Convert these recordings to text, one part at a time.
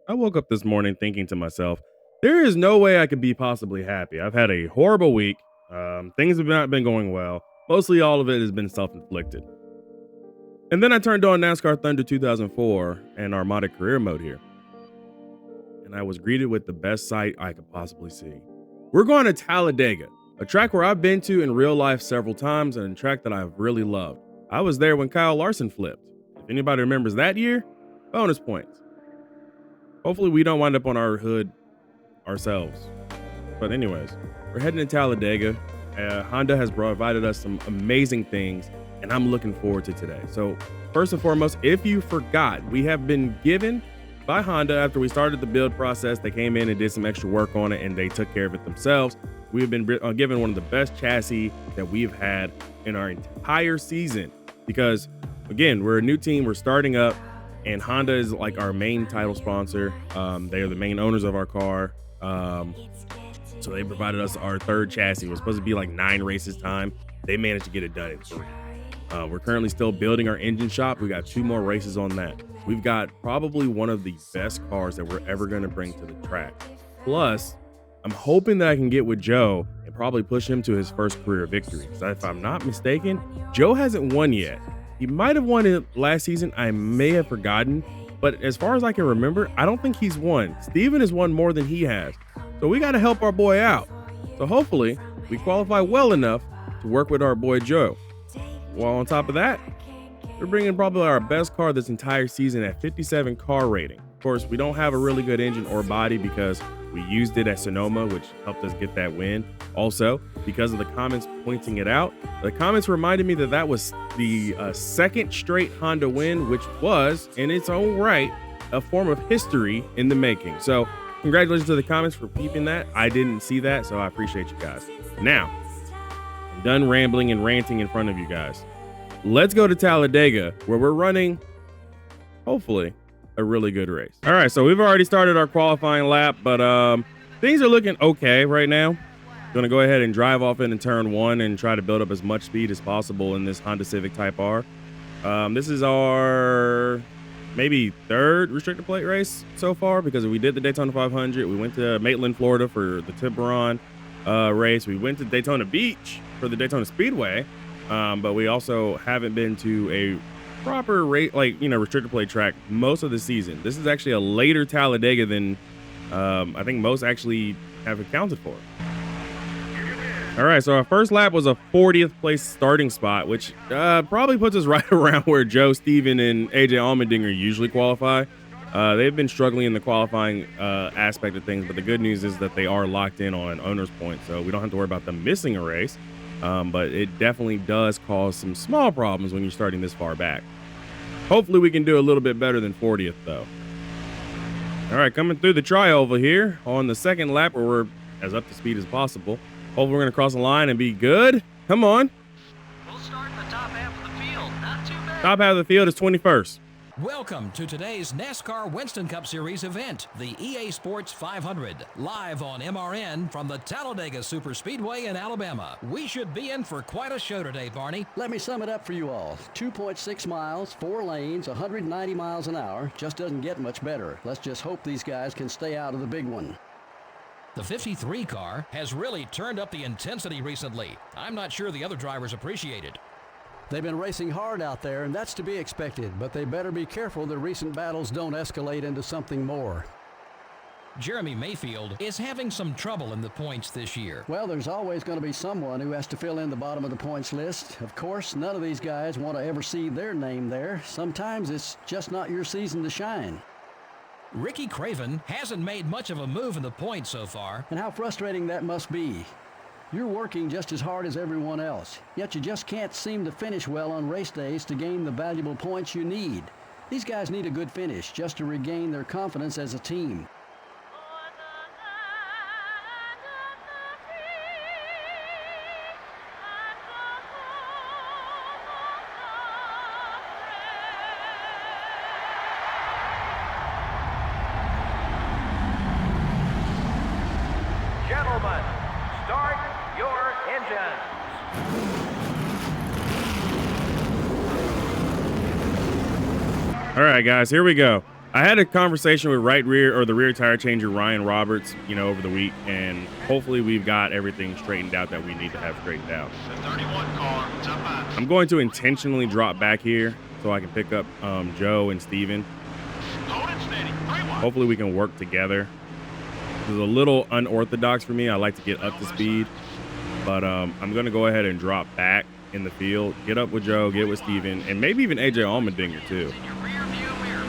I woke up this morning thinking to myself, there is no way I could be possibly happy. I've had a horrible week. Things have not been going well. Mostly all of it has been self inflicted. And then I turned on NASCAR Thunder 2004 and Armada career mode here. And I was greeted with the best sight I could possibly see. We're going to Talladega, a track where I've been to in real life several times and a track that I've really loved. I was there when Kyle Larson flipped. If anybody remembers that year, bonus points. Hopefully we don't wind up on our hood ourselves. But anyways, we're heading to Talladega. Honda has provided us some amazing things, and I'm looking forward to today. So first and foremost, if you forgot, we have been given by Honda after we started the build process. They came in and did some extra work on it, and they took care of it themselves. We have been given one of the best chassis that we've had in our entire season because, again, we're a new team. We're starting up, and Honda is like our main title sponsor. They are the main owners of our car. So they provided us our third chassis. It was supposed to be like 9 races time. They managed to get it done in 3. We're currently still building our engine shop. We got 2 more races on that. We've got probably one of the best cars that we're ever going to bring to the track. Plus, I'm hoping that I can get with Joe and probably push him to his first career victory. Because if I'm not mistaken, Joe hasn't won yet. He might have won it last season. I may have forgotten. But as far as I can remember, I don't think he's won. Steven has won more than he has. So we got to help our boy out. So hopefully we qualify well enough to work with our boy Joe. While on top of that, we're bringing probably our best car this entire season at 57 car rating. Of course, we don't have a really good engine or body because we used it at Sonoma, which helped us get that win. Also, because of the comments pointing it out, the comments reminded me that that was the second straight Honda win, which was, in its own right, a form of history in the making. So congratulations to the comments for peeping that. I didn't see that, so I appreciate you guys. Now, I'm done rambling and ranting in front of you guys. Let's go to Talladega, where we're running, hopefully, a really good race. All right, so we've already started our qualifying lap, but things are looking okay right now. Gonna go ahead and drive off in turn 1 and try to build up as much speed as possible in this Honda Civic Type R. This is our maybe 3rd restrictor plate race so far because we did the Daytona 500. We went to Maitland, Florida for the Tiburon race. We went to Daytona Beach for the Daytona Speedway, but we also haven't been to a proper rate, like, restrictor plate track most of the season. This is actually a later Talladega than I think most actually have accounted for. All right, so our first lap was a 40th place starting spot, which probably puts us right around where Joe, Steven, and AJ Allmendinger usually qualify. They've been struggling in the qualifying aspect of things, but the good news is that they are locked in on owner's points, so we don't have to worry about them missing a race. But it definitely does cause some small problems when you're starting this far back. Hopefully we can do a little bit better than 40th, though. All right, coming through the trioval here on the second lap where we're as up to speed as possible. Hopefully we're going to cross the line and be good. Come on. We'll start in the top half of the field. Not too bad. Top half of the field is 21st. Welcome to today's NASCAR Winston Cup Series event, the EA Sports 500, live on MRN from the Talladega Superspeedway in Alabama. We should be in for quite a show today, Barney. Let me sum it up for you all. 2.6 miles, 4 lanes, 190 miles an hour. Just doesn't get much better. Let's just hope these guys can stay out of the big one. The 53 car has really turned up the intensity recently. I'm not sure the other drivers appreciate it. They've been racing hard out there, and that's to be expected, but they better be careful the recent battles don't escalate into something more. Jeremy Mayfield is having some trouble in the points this year. Well, there's always going to be someone who has to fill in the bottom of the points list. Of course, none of these guys want to ever see their name there. Sometimes it's just not your season to shine. Ricky Craven hasn't made much of a move in the points so far. And how frustrating that must be. You're working just as hard as everyone else, yet you just can't seem to finish well on race days to gain the valuable points you need. These guys need a good finish just to regain their confidence as a team. Gentlemen, start your engines. All right, guys, here we go. I had a conversation with the rear tire changer, Ryan Roberts, over the week, and hopefully we've got everything straightened out that we need to have straightened out. The 31 car, top five. I'm going to intentionally drop back here so I can pick up Joe and Steven. Hold it steady. 3-1. Hopefully we can work together. It's a little unorthodox for me. I like to get up to speed, but I'm going to go ahead and drop back in the field, get up with Joe, get with Steven, and maybe even AJ Allmendinger too. In your rear view mirror.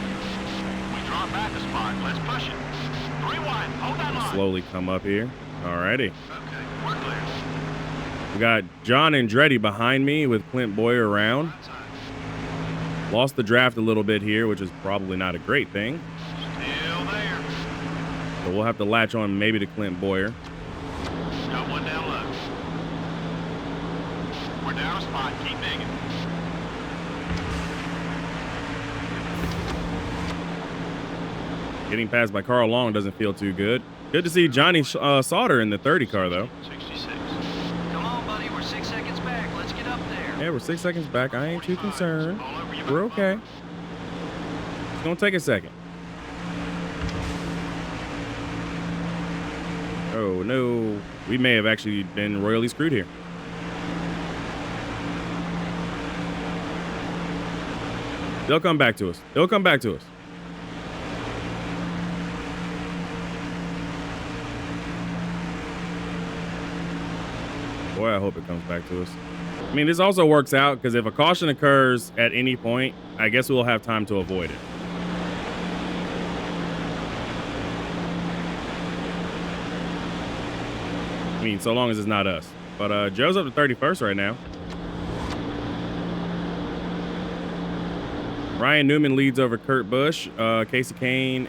We drop back a spot. Let's push it. 3-1. Hold that line. Slowly come up here. Alrighty. Okay, we're clear. We got John Andretti behind me with Clint Boyer around. Lost the draft a little bit here, which is probably not a great thing. Still there. So we'll have to latch on maybe to Clint Boyer. Got one down low. We're down a spot. Keep digging. Getting passed by Carl Long doesn't feel too good. Good to see Johnny Sauter in the 30 car, though. 66. Come on, buddy. We're 6 seconds back. Let's get up there. Yeah, we're 6 seconds back. I ain't too concerned. All over you. We're okay. It's gonna take a second. Oh, no. We may have actually been royally screwed here. They'll come back to us. They'll come back to us. Boy, I hope it comes back to us. I mean, this also works out because if a caution occurs at any point, I guess we'll have time to avoid it. I mean, so long as it's not us. But Joe's up to 31st right now. Ryan Newman leads over Kurt Busch, Casey Kane,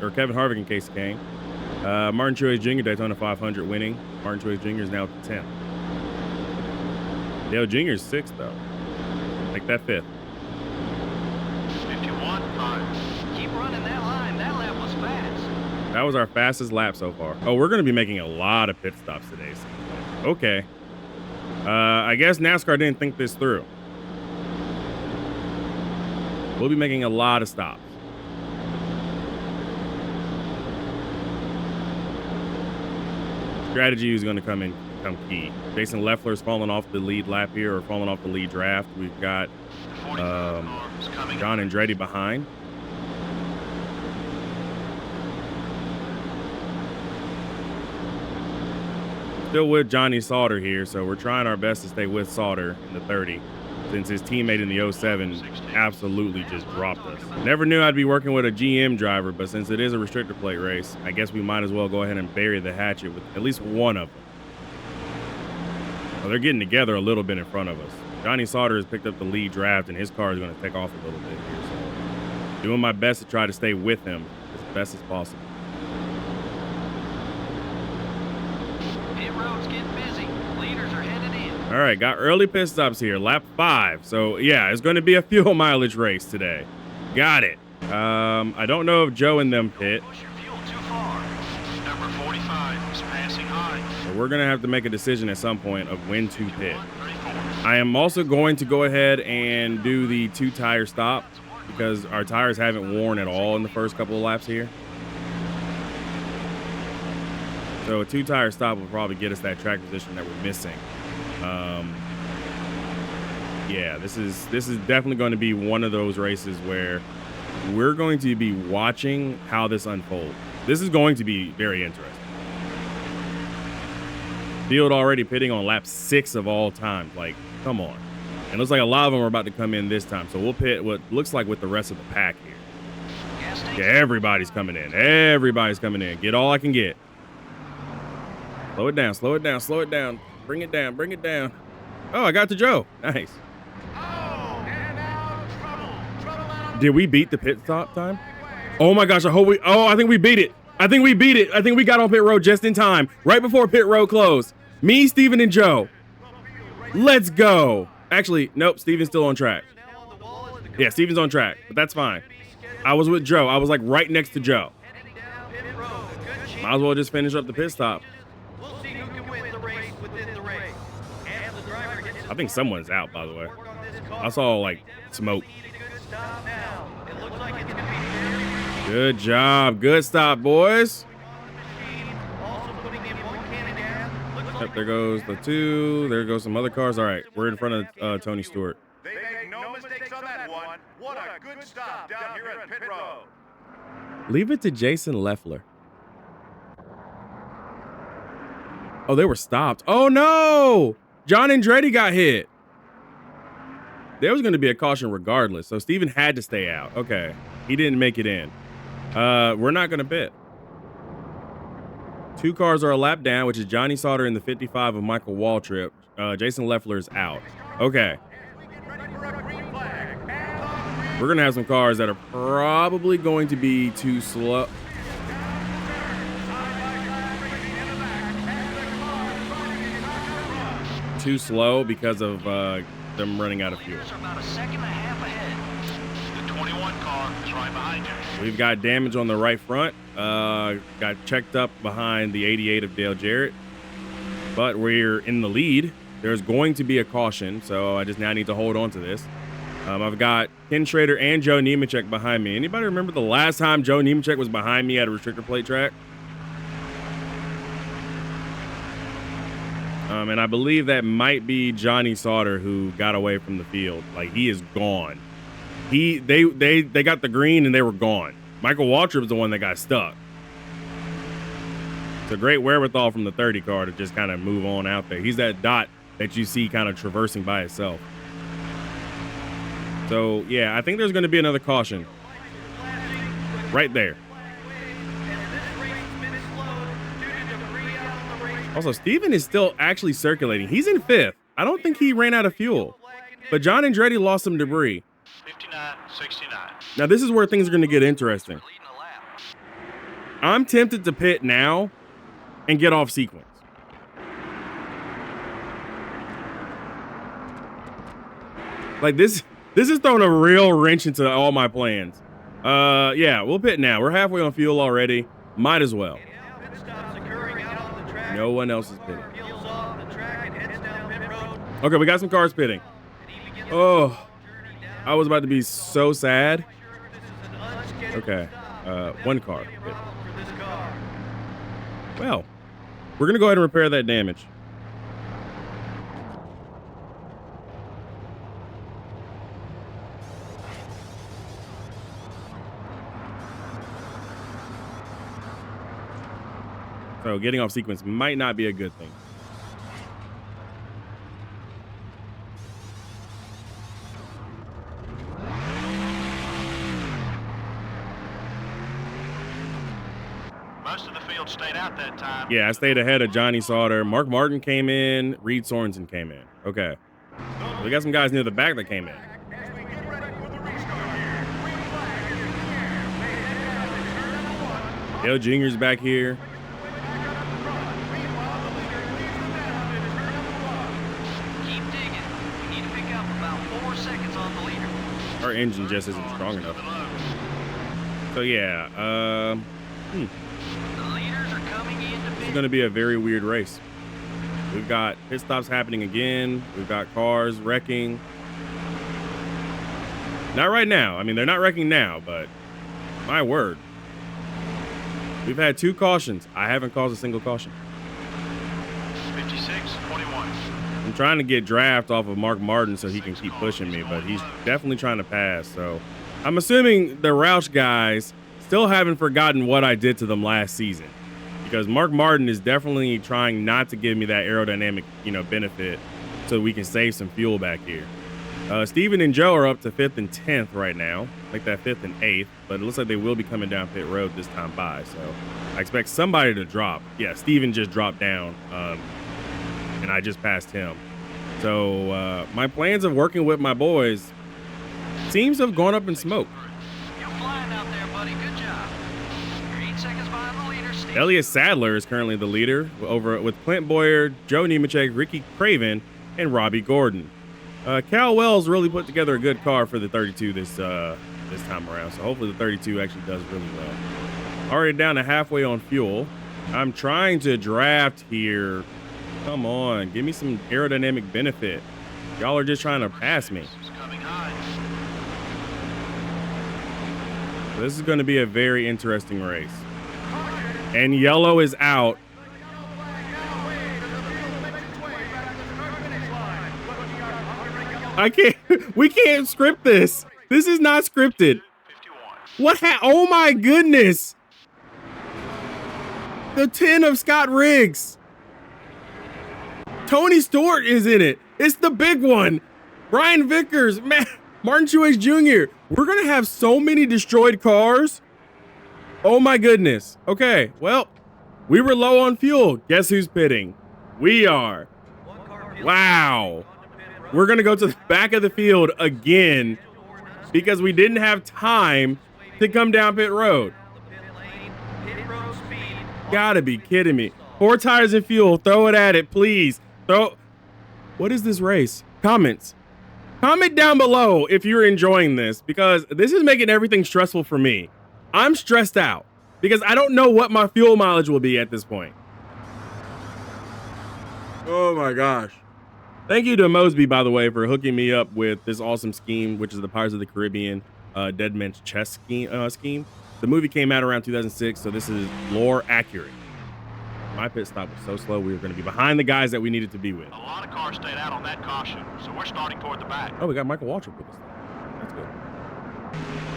or Kevin Harvick and Casey Kane. Martin Truex Jr. Daytona 500 winning. Martin Truex Jr. is now 10th. Dale Jr. is 6th, though. Like that 5th. 51. 5. Keep running that line. That lap was fast. That was our fastest lap so far. Oh, we're going to be making a lot of pit stops today. Okay. I guess NASCAR didn't think this through. We'll be making a lot of stops. Strategy is going to come key. Jason Leffler's falling off the lead lap here, or falling off the lead draft. We've got John Andretti behind. Still with Johnny Sauter here, so we're trying our best to stay with Sauter in the 30, since his teammate in the 07 absolutely just dropped us. Never knew I'd be working with a GM driver, but since it is a restrictor plate race, I guess we might as well go ahead and bury the hatchet with at least one of them. Well, they're getting together a little bit in front of us. Johnny Sauter has picked up the lead draft, and his car is going to take off a little bit here. So doing my best to try to stay with him as best as possible. Pit road's getting busy. Leaders are headed in. All right, got early pit stops here, lap 5. So yeah, it's going to be a fuel mileage race today. Got it. I don't know if Joe and them pit. Push your fuel too far. Number 45 is passing high. So we're going to have to make a decision at some point of when to pit. 34. I am also going to go ahead and do the 2-tire stop because our tires haven't worn at all in the first couple of laps here. So a 2-tire stop will probably get us that track position that we're missing. Yeah, this is definitely going to be one of those races where we're going to be watching how this unfolds. This is going to be very interesting. Field already pitting on lap 6 of all time. Like, come on. And it looks like a lot of them are about to come in this time. So we'll pit what looks like with the rest of the pack here. Yeah, everybody's coming in. Everybody's coming in. Get all I can get. Slow it down, slow it down, slow it down. Bring it down, bring it down. Oh, I got to Joe. Nice. Did we beat the pit stop time? Oh my gosh, I think we beat it. I think we beat it. I think we got on pit road just in time. Right before pit road closed. Me, Steven, and Joe. Let's go. Actually, nope, Steven's still on track. Yeah, Steven's on track, but that's fine. I was with Joe. I was like right next to Joe. Might as well just finish up the pit stop. I think someone's out, by the way. I saw like smoke. Good job. Good stop, boys. Yep, there goes the 2. There goes some other cars. All right, we're in front of Tony Stewart. They make no mistakes on that one. What a good stop down here at pit road. Leave it to Jason Leffler. Oh, they were stopped. Oh, no. John Andretti got hit. There was going to be a caution regardless, so Steven had to stay out. Okay, he didn't make it in. We're not going to pit. 2 cars are a lap down, which is Johnny Sauter in the 55 of Michael Waltrip. Jason Leffler is out. Okay. We're going to have some cars that are probably going to be too slow. Too slow because of them running out of fuel. About a second and a half ahead. The 21 car is right behind you. We've got damage on the right front. Got checked up behind the 88 of Dale Jarrett. But we're in the lead. There's going to be a caution, so I just now need to hold on to this. I've got Ken Schrader and Joe Nemechek behind me. Anybody remember the last time Joe Nemechek was behind me at a restrictor plate track? And I believe that might be Johnny Sauter who got away from the field. Like, he is gone. They got the green and they were gone. Michael Waltrip is the one that got stuck. It's a great wherewithal from the 30 car to just kind of move on out there. He's that dot that you see kind of traversing by itself. So, yeah, I think there's going to be another caution right there. Also, Steven is still actually circulating. He's in 5th. I don't think he ran out of fuel. But John Andretti lost some debris. 59-69. Now, this is where things are going to get interesting. I'm tempted to pit now and get off sequence. Like, this is throwing a real wrench into all my plans. Yeah, we'll pit now. We're halfway on fuel already. Might as well. No one else is pitting. Okay, we got some cars pitting. Oh, I was about to be so sad. Okay, 1 car pit. Well, we're going to go ahead and repair that damage. So getting off sequence might not be a good thing. Most of the field stayed out that time. Yeah, I stayed ahead of Johnny Sauter. Mark Martin came in. Reed Sorensen came in. Okay. We got some guys near the back that came in. Dale Jr.'s back here. Keep digging. We need to pick up about 4 seconds on the leader. Our engine just isn't strong enough. So yeah, The leaders are coming in to it's pit. going to be a very weird race. We've got pit stops happening again. We've got cars wrecking. Not right now. I mean, they're not wrecking now, but my word. We've had 2 cautions. I haven't caused a single caution. 56-21. I'm trying to get draft off of Mark Martin so he can keep pushing me, but he's definitely trying to pass. So I'm assuming the Roush guys still haven't forgotten what I did to them last season, because Mark Martin is definitely trying not to give me that aerodynamic, benefit so we can save some fuel back here. Steven and Joe are up to 5th and 10th right now, like that 5th and 8th, but it looks like they will be coming down pit road this time by. So I expect somebody to drop. Yeah, Steven just dropped down, and I just passed him. So my plans of working with my boys seems to have gone up in smoke. You're flying out there, buddy. Good job. You're 8 seconds behind the leader. Steve. Elliott Sadler is currently the leader, over with Clint Boyer, Joe Nemechek, Ricky Craven, and Robbie Gordon. Cal Wells really put together a good car for the 32 this time around, so hopefully the 32 actually does really well. Already down to halfway on fuel. I'm trying to draft here. Come on, give me some aerodynamic benefit. Y'all are just trying to pass me. Coming high. This is going to be a very interesting race. And yellow is out. We can't script this. This is not scripted. Oh my goodness. The 10 of Scott Riggs. Tony Stewart is in it. It's the big one. Brian Vickers, Martin Truex Jr. We're going to have so many destroyed cars. Oh my goodness. Okay, well, we were low on fuel. Guess who's pitting? We are. Wow. We're going to go to the back of the field again because we didn't have time to come down pit road. Gotta be kidding me. 4 tires and fuel. Throw it at it, please. What is this race? Comments. Comment down below if you're enjoying this, because this is making everything stressful for me. I'm stressed out because I don't know what my fuel mileage will be at this point. Oh my gosh. Thank you to Mosby, by the way, for hooking me up with this awesome scheme, which is the Pirates of the Caribbean Dead Man's Chest scheme. The movie came out around 2006, so this is lore accurate. My pit stop was so slow, we were going to be behind the guys that we needed to be with. A lot of cars stayed out on that caution, so we're starting toward the back. Oh, we got Michael Waltrip with us. That's good.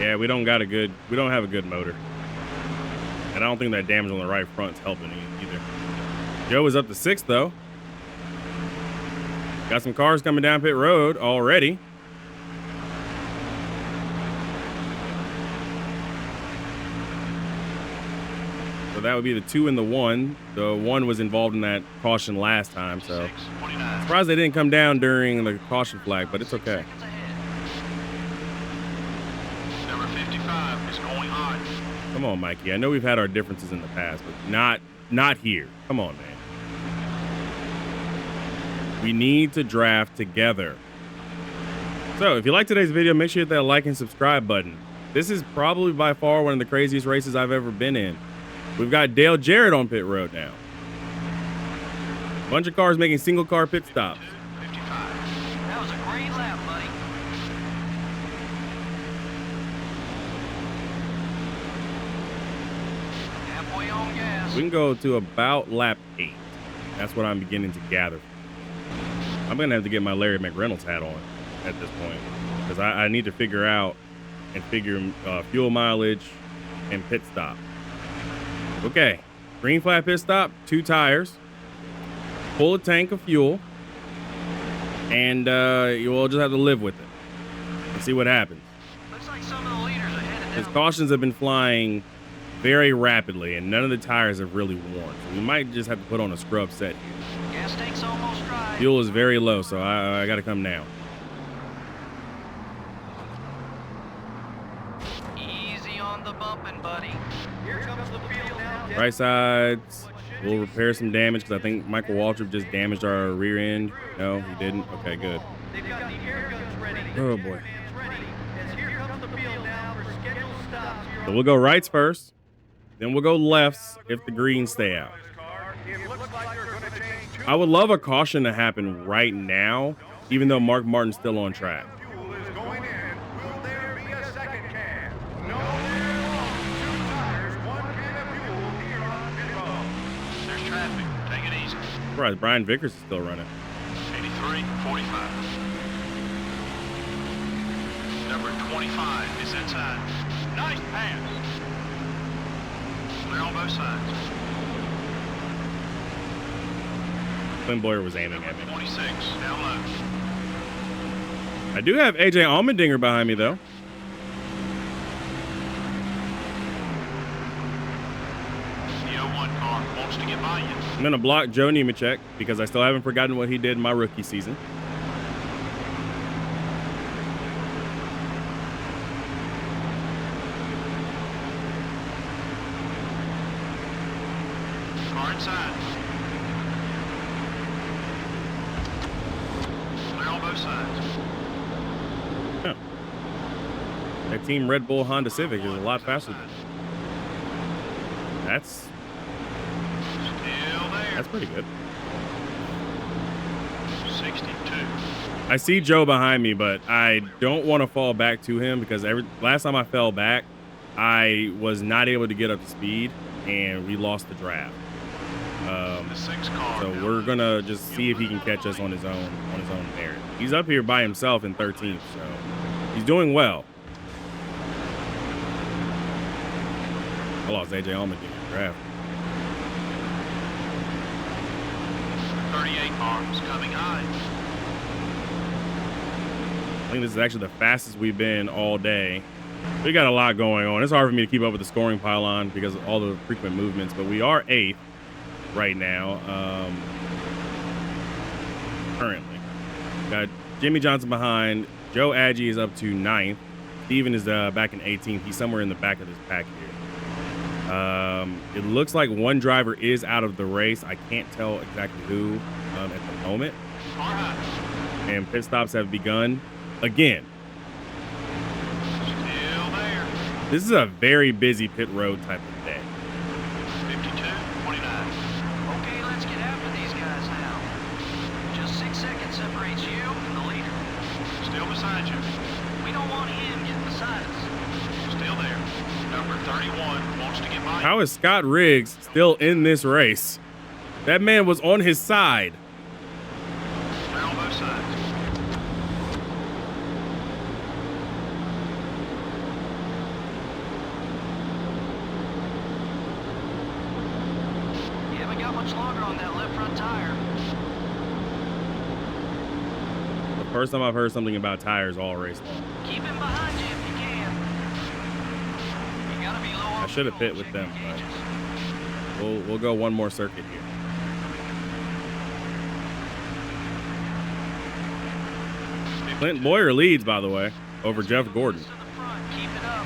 Yeah, we don't have a good motor. And I don't think that damage on the right front's helping either. Joe is up to 6th, though. Got some cars coming down pit road already. So that would be the 2 and the 1. The 1 was involved in that caution last time, so surprised they didn't come down during the caution flag, but it's okay. Number 55 is going hard. Come on, Mikey. I know we've had our differences in the past, but not here. Come on, man. We need to draft together. So if you like today's video, make sure you hit that like and subscribe button. This is probably by far one of the craziest races I've ever been in. We've got Dale Jarrett on pit road now. Bunch of cars making single car pit stops. 55. That was a great lap, buddy. Halfway on gas. We can go to about lap 8. That's what I'm beginning to gather. I'm going to have to get my Larry McReynolds hat on at this point, because I need to figure out and figure fuel mileage and pit stop. Okay, green flag pit stop, 2 tires, full a tank of fuel, and you will just have to live with it and see what happens. Looks like some of the leaders are headed His down. cautions have been flying very rapidly, and none of the tires have really worn. So we might just have to put on a scrub set here. Gas tank's almost dry. Fuel is very low, so I got to come down. Easy on the bumping, buddy. Here comes the field now. Right sides. We'll repair some damage because I think Michael Waltrip just damaged our rear end. No, he didn't. Okay, good. They've got the air guns ready. Oh boy. Ready. As here comes the field now for scheduled stops. So we'll go rights first, then we'll go lefts if the greens stay out. I would love a caution to happen right now, even though Mark Martin's still on track. There's traffic. Take it easy. Surprised Brian Vickers is still running. 83, 45. Number 25 is inside. Nice pass. Clear on both sides. Clint Boyer was aiming at me. 26, down low. I do have AJ Allmendinger behind me, though. The 01 car wants to get by you. I'm going to block Joe Nemechek because I still haven't forgotten what he did in my rookie season. Car inside. Clear on both sides. Huh. That Team Red Bull Honda Civic is a lot faster than that's Still there. pretty good. 62. I see Joe behind me, but I don't want to fall back to him because last time I fell back, I was not able to get up to speed, and we lost the draft. The 6 car. So we're gonna just see if he can catch us on his own merit. He's up here by himself in 13th, so he's doing well. I lost AJ Allman in the draft. 38 arms coming high. I think this is actually the fastest we've been all day. We got a lot going on. It's hard for me to keep up with the scoring pylon because of all the frequent movements, but we are 8th right now. Currently. Got Jimmy Johnson behind. Joe Agee is up to 9th. Steven is back in 18th. He's somewhere in the back of this pack here. It looks like one driver is out of the race. I can't tell exactly who at the moment. And pit stops have begun again. Still there. This is a very busy pit road type of day. 52-29. Okay, let's get after these guys now. Just 6 seconds separates you and the leader. Still beside you. We don't want him getting beside us. Still there. Number 31 wants to get by. How is Scott Riggs still in this race? That man was on his side. They're on both sides. You haven't got much longer on that left front tire. The first time I've heard something about tires all race long. Keep him behind you if you can. You gotta be low on I should have fuel. pit with Check them, your but gauges. we'll go one more circuit here. Clint Boyer leads, by the way, over Jeff Gordon. To the front. Keep it up.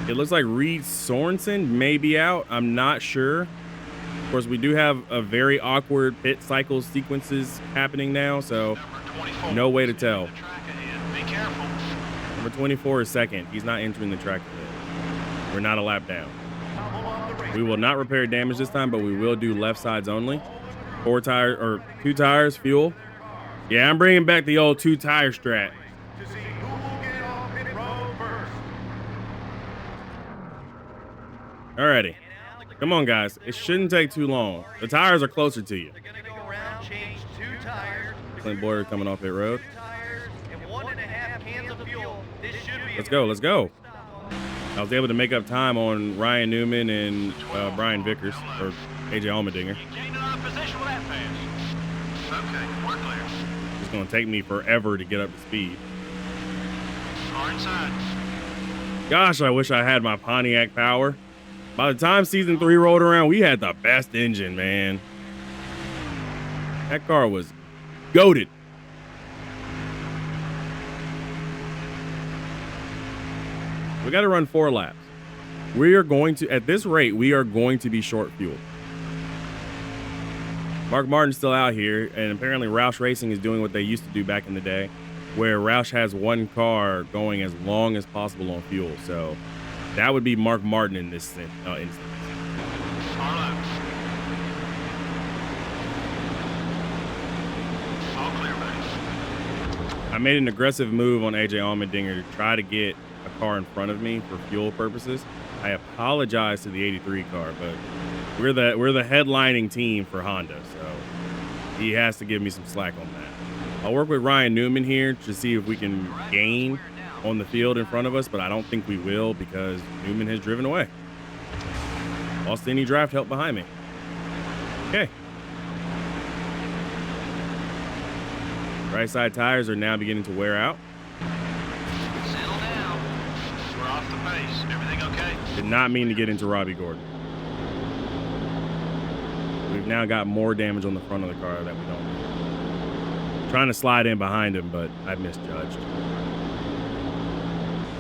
It looks like Reed Sorensen may be out. I'm not sure. Of course, we do have a very awkward pit cycle sequences happening now, so Number 24. no way to tell. The track ahead. Be careful. Number 24 is second. He's not entering the track ahead. We're not a lap down. We will not repair damage this time, but we will do left sides only. 4 tires or 2 tires, fuel. Yeah, I'm bringing back the old 2 tire strat. To see who will get off pit road first. Alrighty. Come on, guys. It shouldn't take too long. The tires are closer to you. They're gonna go around, change 2 tires. Clint Boyer coming off pit road. 2 tires and 1.5 cans of fuel. This should be. Let's go. Let's go. I was able to make up time on Ryan Newman and Brian Vickers, or AJ Allmendinger. You gained another position with that pass. Okay, we're clear. It's going to take me forever to get up to speed. Car inside. Gosh, I wish I had my Pontiac power. By the time season 3 rolled around, we had the best engine, man. That car was goated. We got to run 4 laps. We are going to, at this rate, we are going to be short fuel. Mark Martin's still out here, and apparently Roush Racing is doing what they used to do back in the day, where Roush has one car going as long as possible on fuel. So that would be Mark Martin in this instance. Car left. All clear, buddy. I made an aggressive move on AJ Allmendinger to try to get a car in front of me for fuel purposes. I apologize to the 83 car, but we're the headlining team for Honda, so he has to give me some slack on that. I'll work with Ryan Newman here to see if we can gain on the field in front of us, but I don't think we will because Newman has driven away. Lost any draft help behind me. Okay. Right side tires are now beginning to wear out. Settle down. We're off the pace. Everything okay? Did not mean to get into Robbie Gordon. We've now got more damage on the front of the car that we don't need. Trying to slide in behind him, but I misjudged.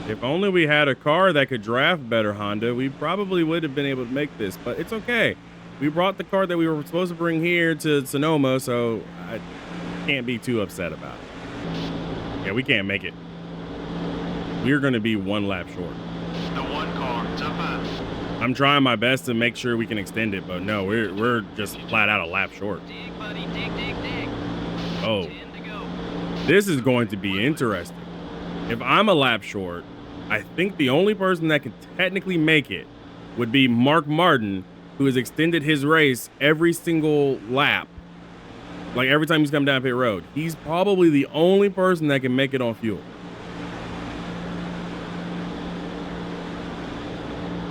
If only we had a car that could draft better, Honda, we probably would have been able to make this, but it's okay. We brought the car that we were supposed to bring here to Sonoma, so I can't be too upset about it. Yeah, we can't make it. We're going to be 1 lap short. The 1 car. It's up high. I'm trying my best to make sure we can extend it, but no, we're just flat out a lap short. Dig, buddy. Dig, dig, dig. Oh, 10 to go. this is going to be interesting. If I'm a lap short, I think the only person that could technically make it would be Mark Martin, who has extended his race every single lap. Like every time he's come down pit road. He's probably the only person that can make it on fuel.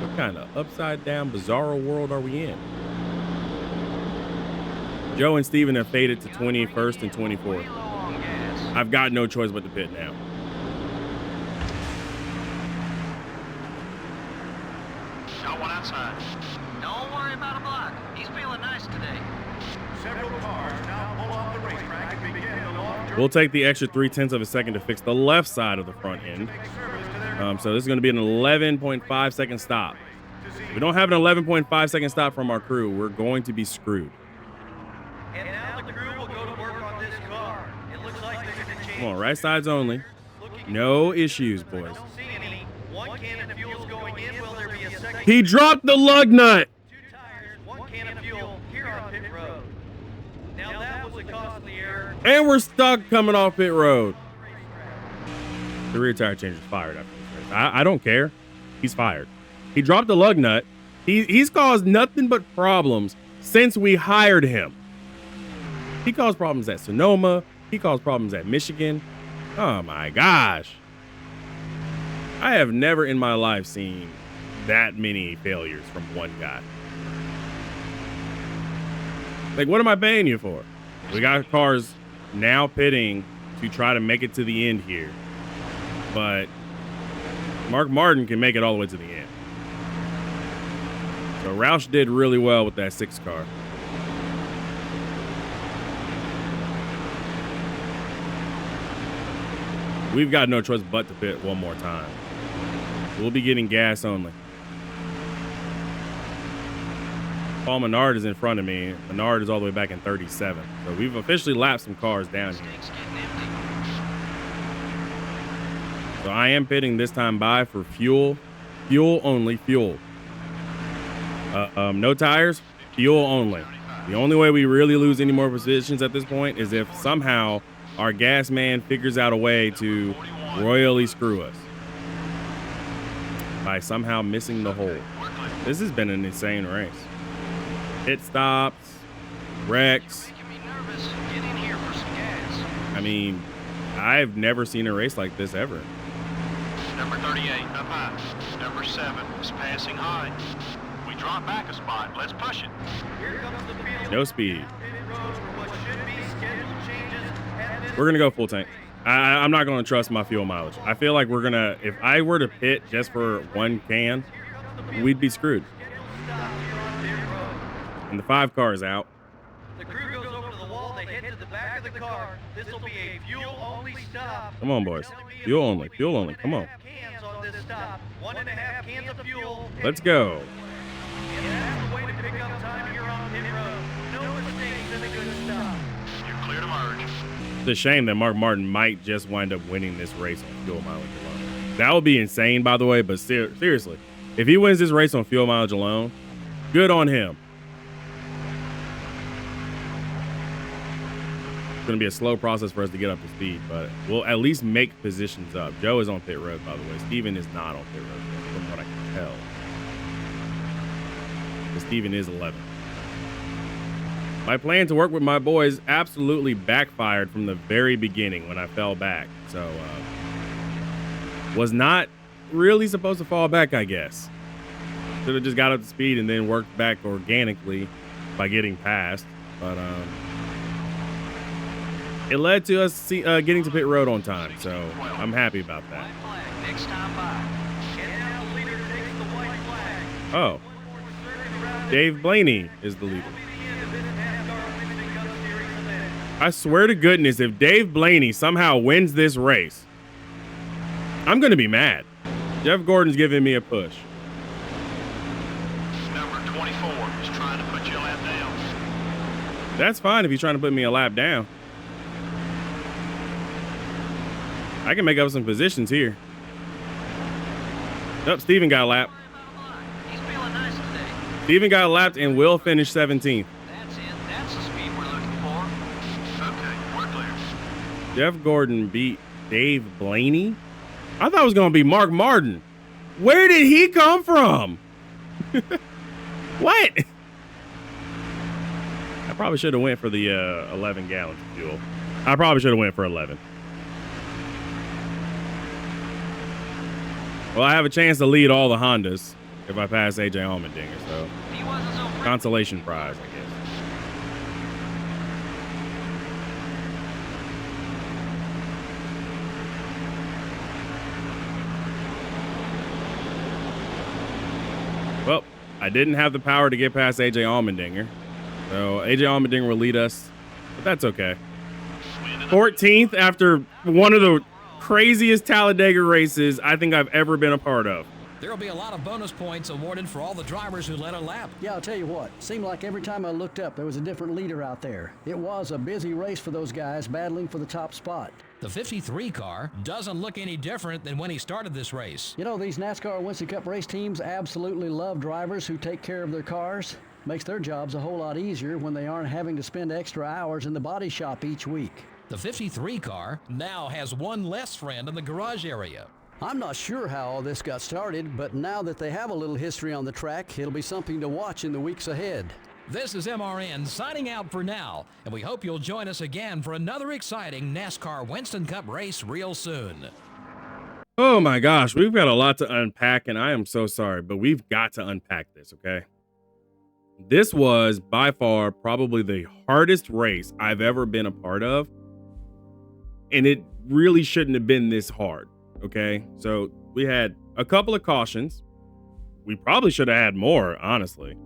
What kind of upside down, bizarro world are we in? Joe and Steven have faded to 21st and 24th. I've got no choice but to pit now. Got one outside. Don't worry about a block. He's feeling nice today. Several cars now pull off the racetrack and begin the long We'll take the extra 0.3 of a second to fix the left side of the front end. So this is going to be an 11.5 second stop. If we don't have an 11.5 second stop from our crew, we're going to be screwed. And now the crew will go to work on this car. It looks like they're going to change. Come on, right sides only. No issues, boys. Don't see any. One can of fuel's going in. Will there be a second? He dropped the lug nut. 2 tires, 1 can of fuel here on pit road. Now that was a costly error. And we're stuck coming off pit road. The rear tire change is fired after this race. I don't care. He's fired. He dropped the lug nut. He's caused nothing but problems since we hired him. He caused problems at Sonoma. He caused problems at Michigan. Oh my gosh. I have never in my life seen that many failures from one guy. Like, what am I paying you for? We got cars now pitting to try to make it to the end here. But Mark Martin can make it all the way to the end. So Roush did really well with that 6 car. We've got no choice but to pit one more time. We'll be getting gas only. Paul Menard is in front of me. Menard is all the way back in 37. So we've officially lapped some cars down here. Tank's getting empty. So I am pitting this time by for fuel. Fuel only, fuel. No tires, fuel only. The only way we really lose any more positions at this point is if somehow our gas man figures out a way to royally screw us by somehow missing the hole. This has been an insane race. Pit stops, wrecks. Making me nervous. Get in here for some gas. I mean, I've never seen a race like this ever. Number 38 up high. Number 7 is passing high. We drop back a spot. Let's push it. Here comes the field. No speed. Pit road for what should be scheduled changes have been. We're going to go full tank. I'm not going to trust my fuel mileage. I feel like we're going to, if I were to pit just for 1 can, we'd be screwed. And the 5 car is out. The crew goes over to the wall. They head to the back of the car. This will be a fuel-only stop. Come on, boys. Fuel only. Fuel only. Come on. Cans on this stop. 1.5 cans of fuel. Let's go. And that's the way to pick up time here on pit road. No mistakes in a good stop. You're clear to merge. It's a shame that Mark Martin might just wind up winning this race on fuel mileage alone. That would be insane, by the way, but seriously, if he wins this race on fuel mileage alone, good on him. It's going to be a slow process for us to get up to speed, but we'll at least make positions up. Joe is on pit road, by the way. Steven is not on pit road, from what I can tell. But Steven is 11. My plan to work with my boys absolutely backfired from the very beginning when I fell back. So, was not really supposed to fall back, I guess. Should have just got up to speed and then worked back organically by getting past. But, it led to us getting to pit road on time, so I'm happy about that. White flag next time by. And now the leader takes the white flag. Oh, Dave Blaney is the leader. I swear to goodness, if Dave Blaney somehow wins this race, I'm going to be mad. Jeff Gordon's giving me a push. Number 24 is trying to put you a lap down. That's fine if he's trying to put me a lap down. I can make up some positions here. Nope, Steven got a lap. He's feeling nice today. Steven got lapped and will finish 17th. That's it. That's the speed we're looking for. Okay, we're clear. Jeff Gordon beat Dave Blaney. I thought it was going to be Mark Martin. Where did he come from? What? I probably should have went for the 11 gallons of fuel. I probably should have went for 11. Well, I have a chance to lead all the Hondas if I pass AJ Allmendinger, so He wasn't so brave. consolation prize, I guess. Well, I didn't have the power to get past AJ Allmendinger, so AJ Allmendinger will lead us, but that's okay. 14th after one of the craziest Talladega races I think I've ever been a part of. There will be a lot of bonus points awarded for all the drivers who led a lap. Yeah, I'll tell you what. Seemed like every time I looked up, there was a different leader out there. It was a busy race for those guys battling for the top spot. The 53 car doesn't look any different than when he started this race. You know, these NASCAR Winston Cup race teams absolutely love drivers who take care of their cars. Makes their jobs a whole lot easier when they aren't having to spend extra hours in the body shop each week. The 53 car now has one less friend in the garage area. I'm not sure how all this got started, but now that they have a little history on the track, it'll be something to watch in the weeks ahead. This is MRN signing out for now, and we hope you'll join us again for another exciting NASCAR Winston Cup race real soon. Oh my gosh, we've got a lot to unpack, and I am so sorry, but we've got to unpack this, okay? This was by far probably the hardest race I've ever been a part of, and it really shouldn't have been this hard, okay? So we had a couple of cautions. We probably should have had more, honestly.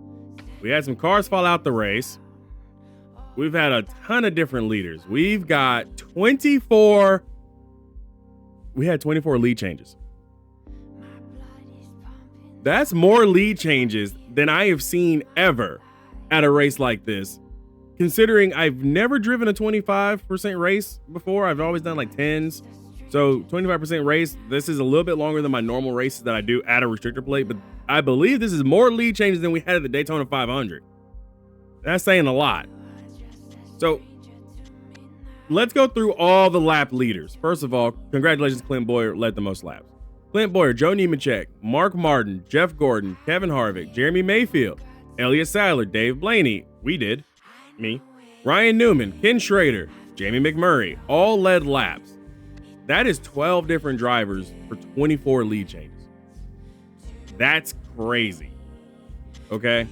We had some cars fall out the race. We've had a ton of different leaders. We've got 24. We had 24 lead changes. That's more lead changes than I have seen ever at a race like this. Considering I've never driven a 25% race before. I've always done like 10s. So 25% race, this is a little bit longer than my normal races that I do at a restrictor plate, but I believe this is more lead changes than we had at the Daytona 500. That's saying a lot. So let's go through all the lap leaders. First of all, congratulations, Clint Boyer led the most laps. Clint Boyer, Joe Nemechek, Mark Martin, Jeff Gordon, Kevin Harvick, Jeremy Mayfield, Elliott Sadler, Dave Blaney, we did, me, Ryan Newman, Ken Schrader, Jamie McMurray, all led laps. That is 12 different drivers for 24 lead changes. That's crazy. Okay.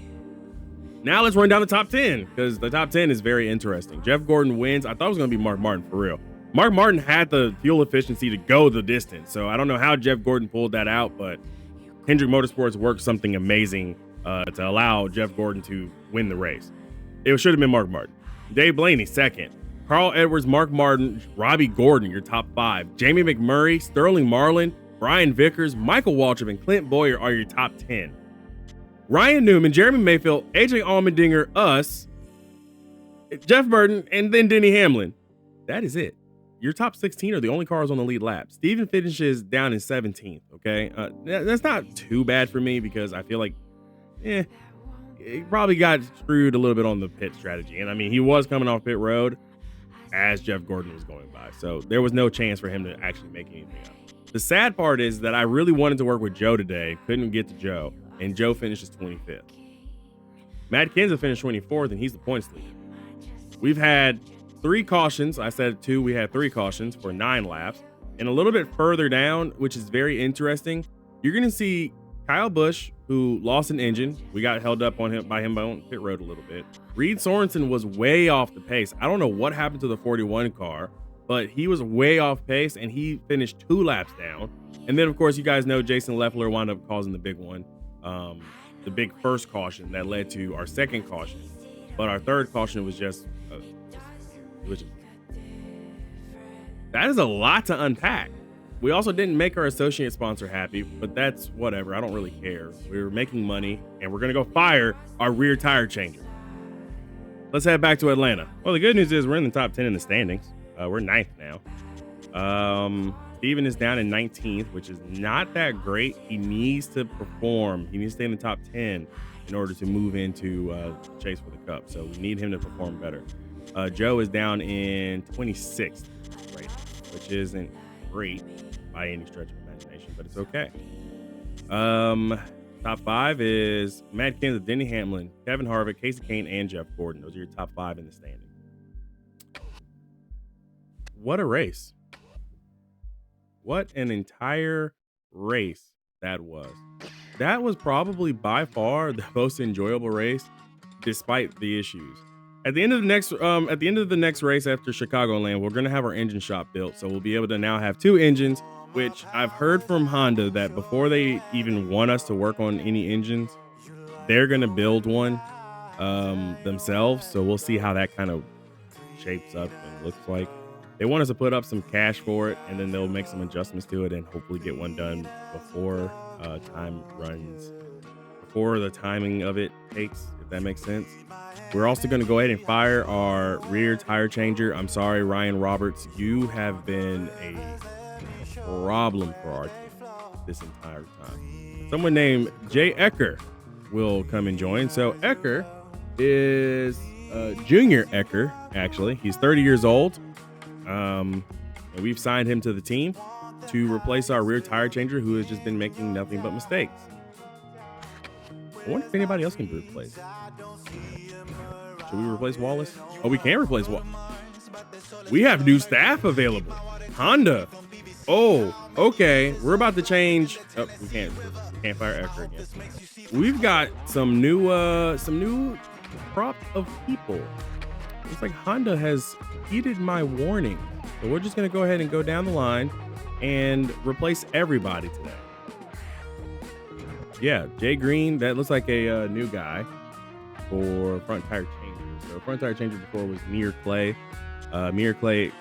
Now let's run down the top 10 because the top 10 is very interesting. Jeff Gordon wins. I thought it was going to be Mark Martin for real. Mark Martin had the fuel efficiency to go the distance. So I don't know how Jeff Gordon pulled that out, but Hendrick Motorsports worked something amazing to allow Jeff Gordon to win the race. It should have been Mark Martin. Dave Blaney, second. Carl Edwards, Mark Martin, Robbie Gordon, your top 5. Jamie McMurray, Sterling Marlin, Brian Vickers, Michael Waltrip, and Clint Boyer are your top 10. Ryan Newman, Jeremy Mayfield, AJ Allmendinger, us, Jeff Burton, and then Denny Hamlin. That is it. Your top 16 are the only cars on the lead lap. Steven finishes down in 17th, okay? That's not too bad for me because I feel like, he probably got screwed a little bit on the pit strategy. And I mean, he was coming off pit road as Jeff Gordon was going by. So there was no chance for him to actually make anything up. The sad part is that I really wanted to work with Joe today. Couldn't get to Joe. And Joe finishes 25th. Matt Kenseth finished 24th, and he's the points leader. We've had 3 cautions. I said 2. We had 3 cautions for 9 laps. And a little bit further down, which is very interesting, you're going to see Kyle Busch, who lost an engine. We got held up on him on pit road a little bit. Reed Sorensen was way off the pace. I don't know what happened to the 41 car, but he was way off pace, and he finished 2 laps down. And then, of course, you guys know Jason Leffler wound up causing the big one. The big first caution that led to our second caution, but our third caution was just that is a lot to unpack. We also didn't make our associate sponsor happy, but that's whatever. I don't really care. We're making money, and we're gonna go fire our rear tire changer. Let's head back to Atlanta. Well, the good news is we're in the top 10 in the standings. We're 9th now. Steven is down in 19th, which is not that great. He needs to perform. He needs to stay in the top 10 in order to move into chase for the cup. So we need him to perform better. Joe is down in 26th right now, which isn't great by any stretch of the but it's okay. Top 5 is Matt Kenseth, Denny Hamlin, Kevin Harvick, Casey Kane, and Jeff Gordon. Those are your top 5 in the standing. What a race. What an entire race that was. That was probably by far the most enjoyable race, despite the issues. At the end of the next race after Chicagoland, we're gonna have our engine shop built, so we'll be able to now have 2 engines. Which I've heard from Honda that before they even want us to work on any engines, they're gonna build one themselves. So we'll see how that kind of shapes up and looks like. They want us to put up some cash for it, and then they'll make some adjustments to it and hopefully get one done before before the timing of it takes, if that makes sense. We're also going to go ahead and fire our rear tire changer. I'm sorry, Ryan Roberts, you have been a problem for our team this entire time. Someone named Jay Ecker will come and join. So Ecker is Junior Ecker, actually. He's 30 years old. And we've signed him to the team to replace our rear tire changer, who has just been making nothing but mistakes. I wonder if anybody else can be replaced. Should we replace Wallace? Oh, we can replace Wallace. We have new staff available. Honda. Oh, okay. We're about to change. Oh, we can't fire Ecker again. We've got some new crop of people. It's like Honda has heeded my warning. So we're just gonna go ahead and go down the line and replace everybody today. Yeah, Jay Green, that looks like a new guy for front tire changer. So front tire changer before was Mir Clay. Mir McClay.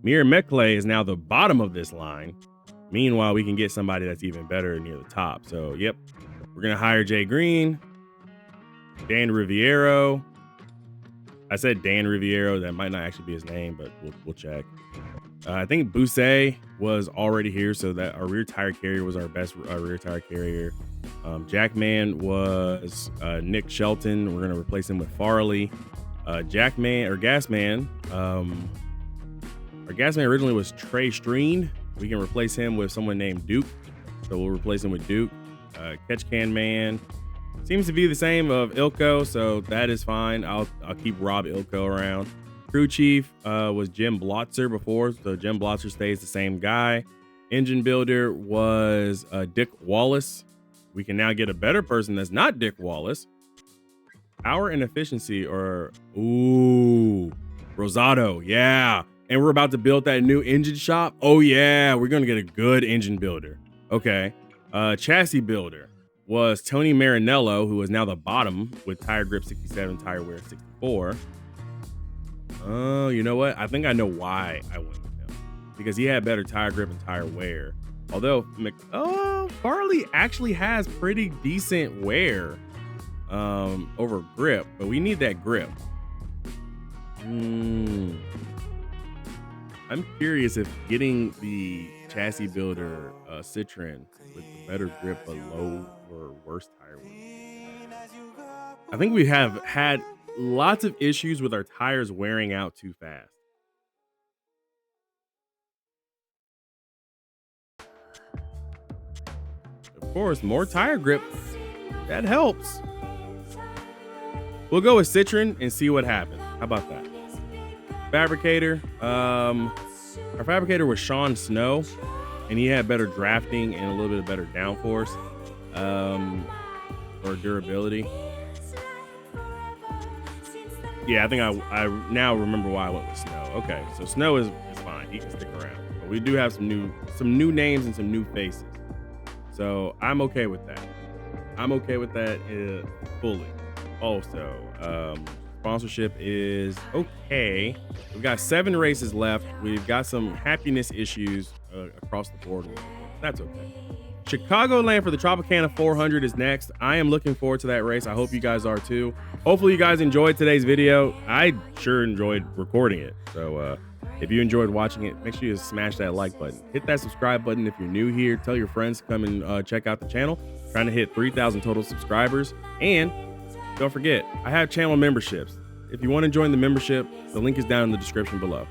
Mir McClay is now the bottom of this line. Meanwhile, we can get somebody that's even better near the top. So, yep, we're going to hire Jay Green, Dan Riviero. I said Dan Riviero. That might not actually be his name, but we'll check. I think Bousset was already here, so that our rear tire carrier was our best rear tire carrier. Jackman was Nick Shelton. We're going to replace him with Farley. Gasman. Our Gasman originally was Trey Streen. We can replace him with someone named Duke. So we'll replace him with Duke. Catch Can Man seems to be the same of Ilko, so that is fine. I'll keep Rob Ilko around. Crew chief was Jim Blotzer before, so Jim Blotzer stays the same guy. Engine builder was Dick Wallace. We can now get a better person that's not Dick Wallace. Power and efficiency are Rosado, yeah. And we're about to build that new engine shop. Oh yeah, we're gonna get a good engine builder. Okay. Chassis builder was Tony Marinello, who is now the bottom with tire grip 67, tire wear 64. Oh, you know what? I think I know why I went with him. Because he had better tire grip and tire wear. Although Farley actually has pretty decent wear over grip, but we need that grip. I'm curious if getting the chassis builder Citroen with the better grip but low or worse tire wear. I think we have had lots of issues with our tires wearing out too fast. Of course, more tire grip, that helps. We'll go with Citroen and see what happens. How about that? Fabricator. Our fabricator was Sean Snow, and he had better drafting and a little bit better downforce or durability. Yeah, I think I now remember why I went with Snow. Okay, so Snow is fine. He can stick around. But we do have some new names and some new faces. So I'm okay with that. I'm okay with that fully. Also, sponsorship is okay. We've got 7 races left. We've got some happiness issues across the board. That's okay. Chicagoland for the Tropicana 400 is next. I am looking forward to that race. I hope you guys are too. Hopefully you guys enjoyed today's video. I sure enjoyed recording it. So if you enjoyed watching it, make sure you smash that like button. Hit that subscribe button if you're new here. Tell your friends to come and check out the channel. Trying to hit 3,000 total subscribers. And don't forget, I have channel memberships. If you want to join the membership, the link is down in the description below.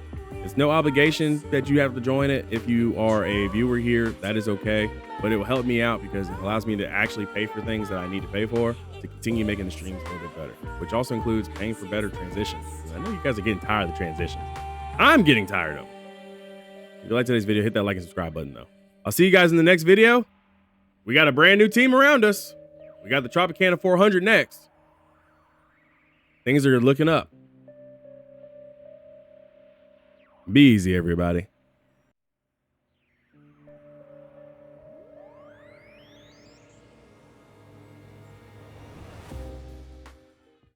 It's no obligation that you have to join it. If you are a viewer here, that is okay. But it will help me out because it allows me to actually pay for things that I need to pay for to continue making the streams a little bit better, which also includes paying for better transitions. I know you guys are getting tired of the transitions. I'm getting tired of them. If you like today's video, hit that like and subscribe button though. I'll see you guys in the next video. We got a brand new team around us. We got the Tropicana 400 next. Things are looking up. Be easy, everybody.